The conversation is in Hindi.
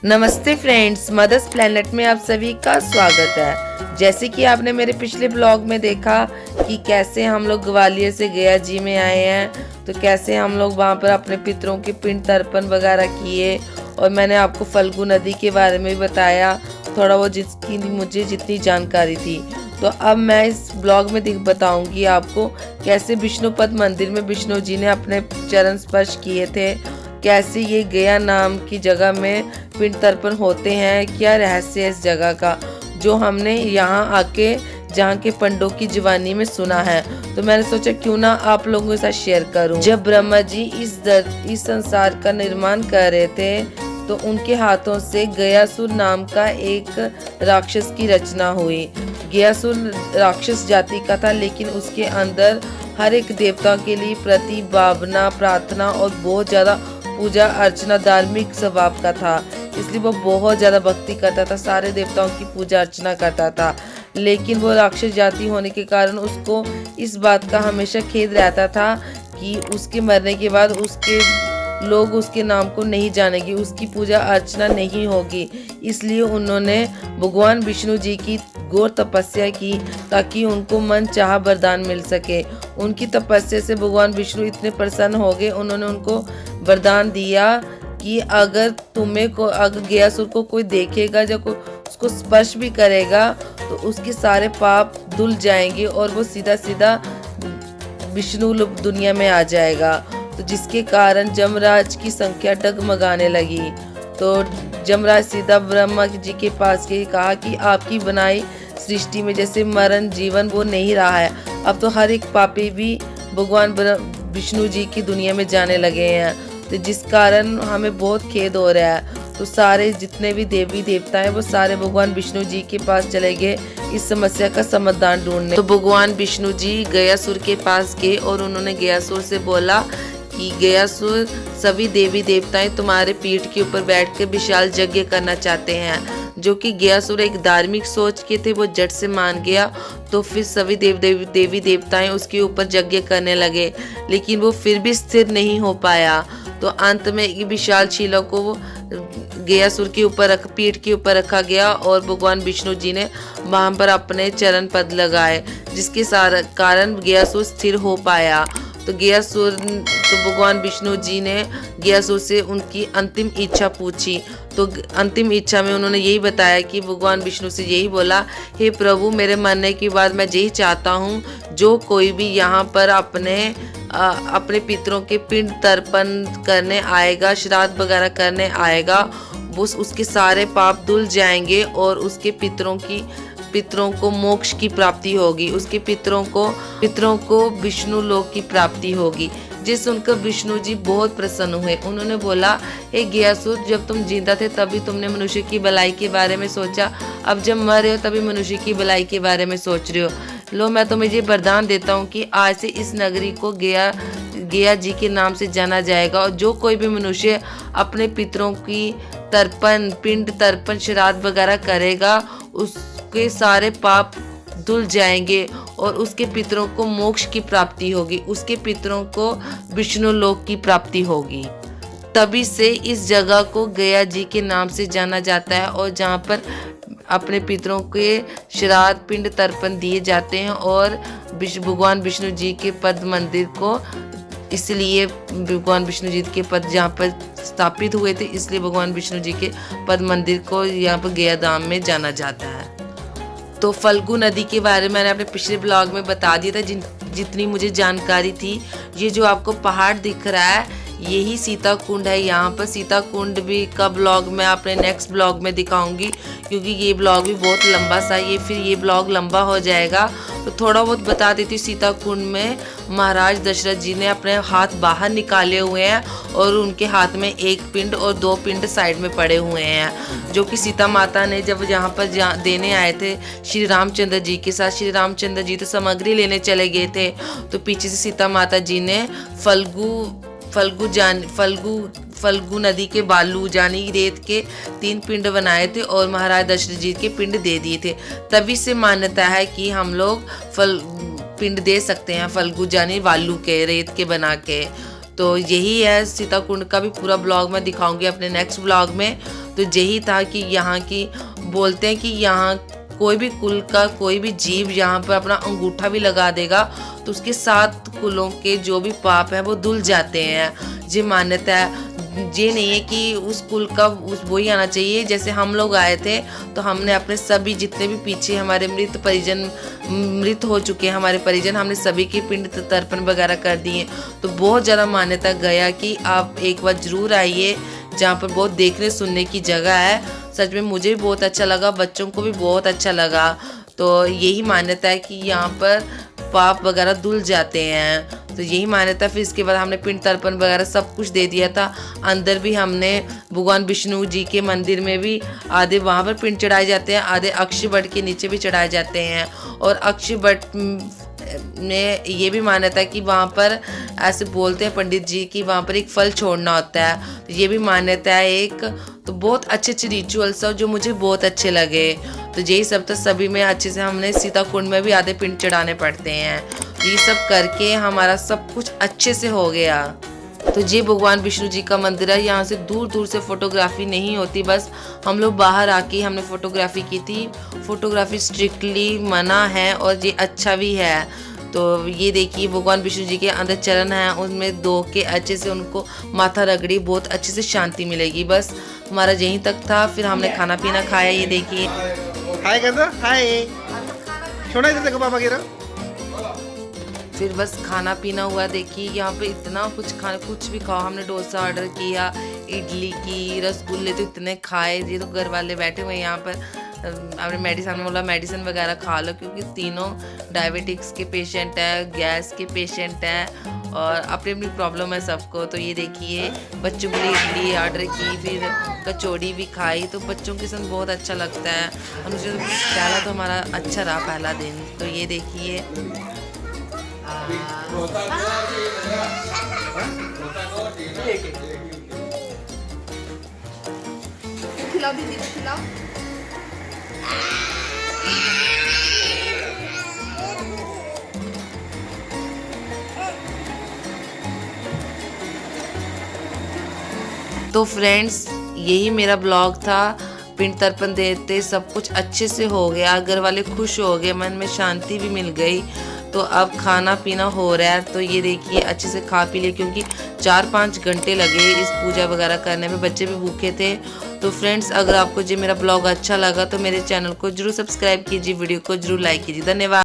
नमस्ते फ्रेंड्स, मदर्स प्लेनेट में आप सभी का स्वागत है। जैसे कि आपने मेरे पिछले ब्लॉग में देखा कि कैसे हम लोग ग्वालियर से गया जी में आए हैं, तो कैसे हम लोग वहाँ पर अपने पितरों के पिंड तर्पण वगैरह किए और मैंने आपको फल्गु नदी के बारे में भी बताया थोड़ा वो जिसकी मुझे जितनी जानकारी थी। तो अब मैं इस ब्लॉग में बताऊंगी आपको कैसे विष्णुपद मंदिर में विष्णु जी ने अपने चरण स्पर्श किए थे, कैसे ये गया नाम की जगह में पिंड तर्पण होते हैं, क्या रहस्य है इस जगह का जो हमने यहाँ आके जहाँ के पंडों की जीवानी में सुना है। तो मैंने सोचा क्यों ना आप लोगों के साथ शेयर करूं। जब ब्रह्मा जी इस संसार का निर्माण कर रहे थे तो उनके हाथों से गयासुर नाम का एक राक्षस की रचना हुई। गयासुर राक्षस जाति का था, लेकिन उसके अंदर हर एक देवता के लिए प्रति भावना, प्रार्थना और बहुत ज्यादा पूजा अर्चना, धार्मिक स्वभाव का था। इसलिए वो बहुत ज़्यादा भक्ति करता था, सारे देवताओं की पूजा अर्चना करता था। लेकिन वो राक्षस जाति होने के कारण उसको इस बात का हमेशा खेद रहता था कि उसके मरने के बाद उसके लोग उसके नाम को नहीं जानेंगे, उसकी पूजा अर्चना नहीं होगी। इसलिए उन्होंने भगवान विष्णु जी की घोर तपस्या की ताकि उनको मन चाहा वरदान मिल सके। उनकी तपस्या से भगवान विष्णु इतने प्रसन्न हो गए, उन्होंने उनको वरदान दिया कि अगर अगर गयासुर को कोई देखेगा, जब उसको स्पर्श भी करेगा तो उसके सारे पाप धुल जाएंगे और वो सीधा सीधा विष्णु दुनिया में आ जाएगा। तो जिसके कारण जमराज की संख्या डगमगाने लगी। तो जमराज सीधा ब्रह्मा जी के पास गए, कहा कि आपकी बनाई सृष्टि में जैसे मरण जीवन वो नहीं रहा है, अब तो हर एक पापी भी भगवान विष्णु जी की दुनिया में जाने लगे हैं। तो जिस कारण हमें बहुत खेद हो रहा है। तो सारे जितने भी देवी देवता हैं वो सारे भगवान विष्णु जी के पास चले गए इस समस्या का समाधान ढूंढने। तो भगवान विष्णु जी गयासुर के पास गए और उन्होंने गयासुर से बोला कि गयासुर, सभी देवी देवताएं तुम्हारे पीठ के ऊपर बैठकर विशाल यज्ञ करना चाहते हैं। जो कि गयासुर एक धार्मिक सोच के थे, वो जट से मान गया। तो फिर सभी देवी देवताएं उसके ऊपर यज्ञ करने लगे, लेकिन वो फिर भी स्थिर नहीं हो पाया। तो अंत में एक विशाल शिला को गयासुर के ऊपर पीठ के ऊपर रखा गया और भगवान विष्णु जी ने वहां पर अपने चरण पद लगाए, जिसके कारण गयासुर स्थिर हो पाया। तो भगवान विष्णु जी ने गयासुर से उनकी अंतिम इच्छा पूछी। तो अंतिम इच्छा में उन्होंने यही बताया कि भगवान विष्णु से यही बोला, हे प्रभु, मेरे मरने के बाद मैं यही चाहता हूँ, जो कोई भी यहाँ पर अपने पितरों के पिंड तर्पण करने आएगा, श्राद्ध वगैरह करने आएगा, वो उसके सारे पाप धुल जाएंगे और उसके पितरों को मोक्ष की प्राप्ति होगी, उसके पितरों को विष्णु लोक की प्राप्ति होगी। जिस सुनकर विष्णु जी बहुत प्रसन्न हुए। उन्होंने बोला, हे गयासुर, जब तुम जिंदा थे तभी तुमने मनुष्य की भलाई के बारे में सोचा, अब जब मर रहे हो तभी मनुष्य की भलाई के बारे में सोच रहे हो। लो, मैं तुम्हें ये वरदान देता हूँ कि आज से इस नगरी को गया जी के नाम से जाना जाएगा, और जो कोई भी मनुष्य अपने पितरों की पिंड तर्पण श्राद्ध वगैरह करेगा, उसके सारे पाप धुल जाएंगे और उसके पितरों को मोक्ष की प्राप्ति होगी, उसके पितरों को विष्णु लोक की प्राप्ति होगी। तभी से इस जगह को गया जी के नाम से जाना जाता है, और जहाँ पर अपने पितरों के श्राद्ध पिंड तर्पण दिए जाते हैं। और भगवान विष्णु जी के पद मंदिर को, इसलिए भगवान विष्णु जी के पद जहाँ पर स्थापित हुए थे, इसलिए भगवान विष्णु जी के पद मंदिर को यहाँ पर गया धाम में जाना जाता है। तो फल्गु नदी के बारे में मैंने अपने पिछले ब्लॉग में बता दिया था, जितनी मुझे जानकारी थी। ये जो आपको पहाड़ दिख रहा है, यही सीता कुंड है। यहाँ पर सीता कुंड भी का ब्लॉग मैं अपने नेक्स्ट ब्लॉग में दिखाऊंगी, क्योंकि ये ब्लॉग भी बहुत लंबा सा ये ब्लॉग लंबा हो जाएगा। तो थोड़ा बहुत बता देती हूँ। सीता कुंड में महाराज दशरथ जी ने अपने हाथ बाहर निकाले हुए हैं और उनके हाथ में एक पिंड और 2 पिंड साइड में पड़े हुए हैं, जो कि सीता माता ने जब यहाँ पर देने आए थे श्री रामचंद्र जी के साथ। श्री रामचंद्र जी तो सामग्री लेने चले गए थे, तो पीछे से सीता माता जी ने फल्गु नदी के बालू जानी रेत के 3 पिंड बनाए थे और महाराज दशरथ जी के पिंड दे दिए थे। तभी से मान्यता है कि हम लोग पिंड दे सकते हैं फल्गु जानी बालू के, रेत के बना के। तो यही है सीता कुंड का भी पूरा ब्लॉग मैं दिखाऊंगी अपने नेक्स्ट ब्लॉग में। तो यही था कि यहाँ की बोलते हैं कि यहाँ कोई भी कुल का कोई भी जीव यहाँ पर अपना अंगूठा भी लगा देगा तो उसके 7 कुलों के जो भी पाप है वो धुल जाते हैं। ये मान्यता है। ये नहीं है कि उस कुल का उस वही आना चाहिए। जैसे हम लोग आए थे तो हमने अपने सभी जितने भी पीछे हमारे मृत हो चुके हैं हमारे परिजन, हमने सभी के पिंड तर्पण वगैरह कर दिए। तो बहुत ज़्यादा मान्यता गया कि आप एक बार ज़रूर आइए, जहाँ पर बहुत देखने सुनने की जगह है। सच में मुझे भी बहुत अच्छा लगा, बच्चों को भी बहुत अच्छा लगा। तो यही मान्यता है कि यहाँ पर पाप वगैरह धुल जाते हैं। तो यही मान्यता। फिर इसके बाद हमने पिंड तर्पण वगैरह सब कुछ दे दिया था। अंदर भी हमने भगवान विष्णु जी के मंदिर में भी आधे वहाँ पर पिंड चढ़ाए जाते हैं, आधे अक्षय वट के नीचे भी चढ़ाए जाते हैं। और अक्षय वट में ये भी मान्यता है कि वहाँ पर ऐसे बोलते हैं पंडित जी कि वहाँ पर एक फल छोड़ना होता है। तो ये भी मान्यता है एक। तो बहुत अच्छे अच्छे रिचुअल्स हैं जो मुझे बहुत अच्छे लगे। तो यही सब तो सभी में अच्छे से हमने सीता कुंड में भी आधे पिंड चढ़ाने पड़ते हैं। ये सब करके हमारा सब कुछ अच्छे से हो गया। तो ये भगवान विष्णु जी का मंदिर है। यहाँ से दूर दूर से फोटोग्राफी नहीं होती, बस हम लोग बाहर आके हमने फोटोग्राफी की थी। फोटोग्राफी स्ट्रिक्टली मना है और ये अच्छा भी है। तो ये देखिए भगवान विष्णु जी के अंदर चरण है, उनमें धो के अच्छे से उनको माथा रगड़ी, बहुत अच्छे से शांति मिलेगी। बस हमारा यहीं तक था। फिर हमने खाना पीना खाया। ये देखिए हाय कर दो, हाय छोड़ा इधर देखो पापा गिरा। फिर बस खाना पीना हुआ। देखिए यहाँ पे इतना कुछ भी खाओ। हमने डोसा ऑर्डर किया, इडली की, रसगुल्ले तो इतने खाए। ये तो घर वाले बैठे हुए हैं यहाँ पर। हमने मेडिसिन बोला मेडिसिन वगैरह खा लो, क्योंकि तीनों डायबिटिक्स के पेशेंट है, गैस के पेशेंट हैं और अपनी अपनी प्रॉब्लम है सबको। तो ये देखिए बच्चों के लिए इडली ऑर्डर की, फिर कचौड़ी भी खाई। तो बच्चों के संग बहुत अच्छा लगता है। और मुझे पहला तो हमारा अच्छा रहा पहला दिन। तो ये देखिए खिलाओ दीदी को, खिलाओ। तो फ्रेंड्स यही मेरा ब्लॉग था। पिंड तर्पण देते सब कुछ अच्छे से हो गया, घर वाले खुश हो गए, मन में शांति भी मिल गई। तो अब खाना पीना हो रहा है। तो ये देखिए अच्छे से खा पी लिए, क्योंकि 4-5 घंटे लगे इस पूजा वगैरह करने में, बच्चे भी भूखे थे। तो फ्रेंड्स अगर आपको जो मेरा ब्लॉग अच्छा लगा तो मेरे चैनल को जरूर सब्सक्राइब कीजिए, वीडियो को जरूर लाइक कीजिए। धन्यवाद।